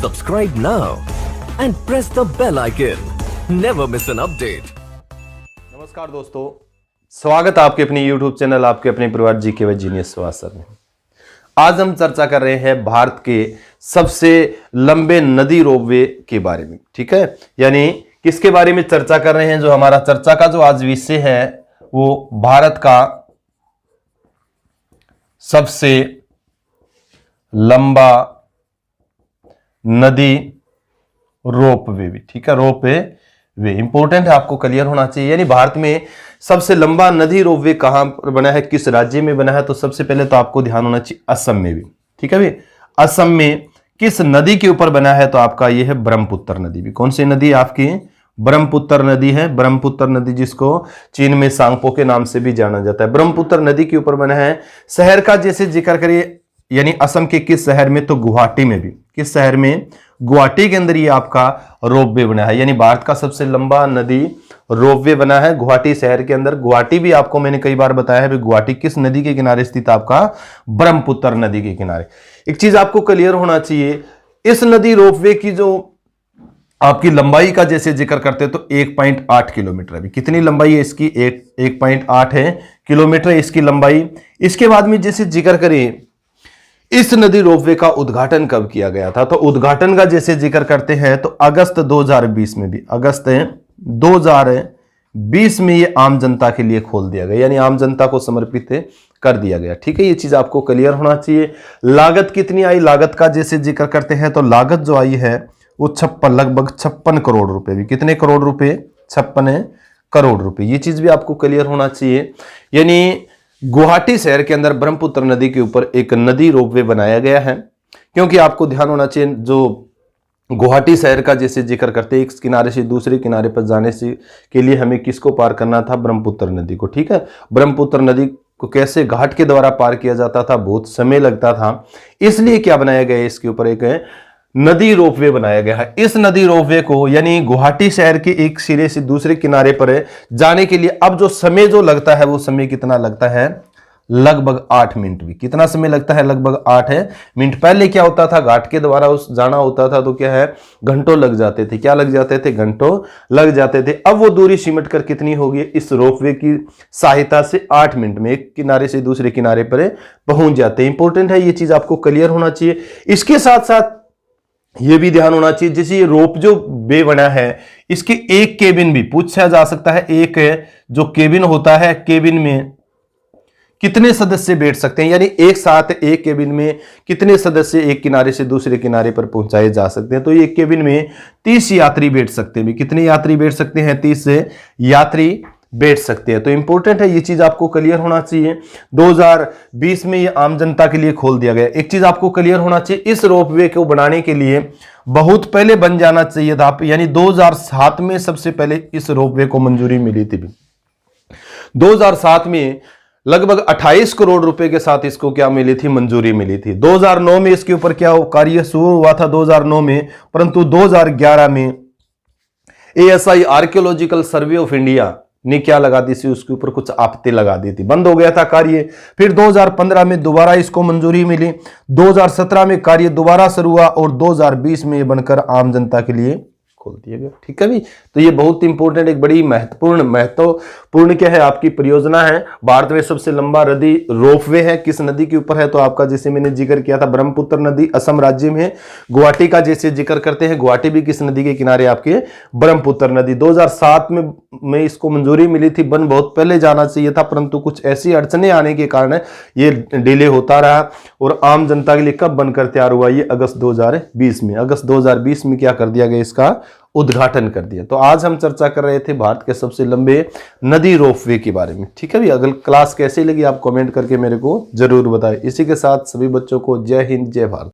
Subscribe now and press the bell icon. Never miss an update. नमस्कार दोस्तों, स्वागत है आपके अपने YouTube चैनल आपके अपने परिवार जी के जीनियस सर में। आज हम चर्चा कर रहे हैं भारत के सबसे लंबे नदी रोपवे के बारे में। ठीक है, यानी किसके बारे में चर्चा कर रहे हैं? जो हमारा चर्चा का जो आज विषय है वो भारत का सबसे लंबा नदी रोपवे भी। ठीक है, रोपवे वे इंपॉर्टेंट है, आपको क्लियर होना चाहिए। यानी भारत में सबसे लंबा नदी रोपवे कहां पर बना है, किस राज्य में बना है? तो सबसे पहले तो आपको ध्यान होना चाहिए असम में भी। ठीक है भाई, असम में किस नदी के ऊपर बना है? तो आपका यह है ब्रह्मपुत्र नदी भी। कौन सी नदी आपकी? ब्रह्मपुत्र नदी है। ब्रह्मपुत्र नदी जिसको चीन में सांगपो के नाम से भी जाना जाता है, ब्रह्मपुत्र नदी के ऊपर बना है। शहर का जैसे जिक्र करिए, यानी असम के किस शहर में? तो गुवाहाटी में भी। किस शहर में? गुवाहाटी के अंदर ये आपका रोपवे बना है। यानी भारत का सबसे लंबा नदी रोपवे बना है गुवाहाटी शहर के अंदर। गुवाहाटी भी आपको मैंने कई बार बताया है, गुवाहाटी किस नदी के किनारे स्थित? आपका ब्रह्मपुत्र नदी के किनारे। एक चीज आपको क्लियर होना चाहिए, इस नदी रोपवे की जो आपकी लंबाई का जैसे जिक्र करते हैं तो 1.8 किलोमीटर है। कितनी लंबाई है इसकी? 1.8 है किलोमीटर इसकी लंबाई। इसके बाद में जैसे जिक्र करें, इस नदी रोपवे का उद्घाटन कब किया गया था? तो उद्घाटन का जैसे जिक्र करते हैं तो अगस्त 2020 में भी, अगस्त 2020 में ये आम जनता के लिए खोल दिया गया, यानी आम जनता को समर्पित कर दिया गया। ठीक है, ये चीज आपको क्लियर होना चाहिए। लागत कितनी आई? लागत का जैसे जिक्र करते हैं तो लागत जो आई है वो लगभग 56 करोड़ रुपए भी। कितने करोड़ रुपए? 56 करोड़ रुपए। ये चीज भी आपको क्लियर होना चाहिए। यानी गुवाहाटी शहर के अंदर ब्रह्मपुत्र नदी के ऊपर एक नदी रोपवे बनाया गया है। क्योंकि आपको ध्यान होना चाहिए, जो गुवाहाटी शहर का जैसे जिक्र करते हैं, एक किनारे से दूसरे किनारे पर जाने से के लिए हमें किसको पार करना था? ब्रह्मपुत्र नदी को। ठीक है, ब्रह्मपुत्र नदी को कैसे घाट के द्वारा पार किया जाता था, बहुत समय लगता था। इसलिए क्या बनाया गया है? इसके ऊपर एक नदी रोपवे बनाया गया है। इस नदी रोपवे को यानी गुवाहाटी शहर के एक सिरे से दूसरे किनारे पर जाने के लिए अब जो समय जो लगता है वो समय कितना लगता है? लगभग 8 मिनट भी। कितना समय लगता है? लगभग 8 मिनट। पहले क्या होता था? घाट के द्वारा उस जाना होता था तो क्या है, घंटों लग जाते थे। क्या लग जाते थे? घंटों लग जाते थे। अब वो दूरी सिमट कर कितनी होगी? इस रोपवे की सहायता से 8 मिनट में एक किनारे से दूसरे किनारे पर पहुंच जाते हैं। इंपॉर्टेंट है, ये चीज आपको क्लियर होना चाहिए। इसके साथ साथ ये भी ध्यान होना चाहिए, जैसे ये रोप जो वे बना है इसके एक केबिन भी पूछा जा सकता है। एक जो केबिन होता है, केबिन में कितने सदस्य बैठ सकते हैं? यानी एक साथ एक केबिन में कितने सदस्य एक किनारे से दूसरे किनारे पर पहुंचाए जा सकते हैं? तो एक केबिन में 30 यात्री बैठ सकते हैं। कितने यात्री बैठ सकते हैं? 30 यात्री बैठ सकते हैं। तो इंपॉर्टेंट है, ये चीज आपको क्लियर होना चाहिए। 2020 में ये आम जनता के लिए खोल दिया गया। एक चीज आपको क्लियर होना चाहिए, इस रोपवे को बनाने के लिए बहुत पहले बन जाना चाहिए था, यानी 2007 में सबसे पहले इस रोपवे को मंजूरी मिली थी। 2007 में लगभग 28 करोड़ रुपए के साथ इसको क्या मिली थी? मंजूरी मिली थी। 2009 में इसके ऊपर क्या कार्य शुरू हुआ था? 2009 में, परंतु 2011 में ASI archaeological survey of India ने क्या लगा दी थी? उसके ऊपर कुछ आपत्ति लगा दी थी, बंद हो गया था कार्य। फिर 2015 में दोबारा इसको मंजूरी मिली, 2017 में कार्य दोबारा शुरू हुआ और 2020 में ये बनकर आम जनता के लिए खोल दिया गया। ठीक है भी, तो ये बहुत इंपॉर्टेंट, एक बड़ी महत्वपूर्ण क्या है आपकी परियोजना है। भारत में सबसे लंबा नदी रोपवे है। किस नदी के ऊपर है? तो आपका जैसे मैंने जिक्र किया था ब्रह्मपुत्र नदी असम राज्य में है। गुवाहाटी का जैसे जिक्र करते हैं, गुवाहाटी भी किस नदी के किनारे? आपके ब्रह्मपुत्र नदी। 2007 में इसको मंजूरी मिली थी, बन बहुत पहले जाना चाहिए था, परंतु कुछ ऐसी अड़चने आने के कारण ये डिले होता रहा और आम जनता के लिए कब बनकर तैयार हुआ? ये अगस्त 2020 में। अगस्त 2020 में क्या कर दिया गया? इसका उद्घाटन कर दिया। तो आज हम चर्चा कर रहे थे भारत के सबसे लंबे नदी रोपवे के बारे में। ठीक है भी, अगर क्लास कैसी लगी आप कमेंट करके मेरे को जरूर बताएं। इसी के साथ सभी बच्चों को जय हिंद, जय भारत।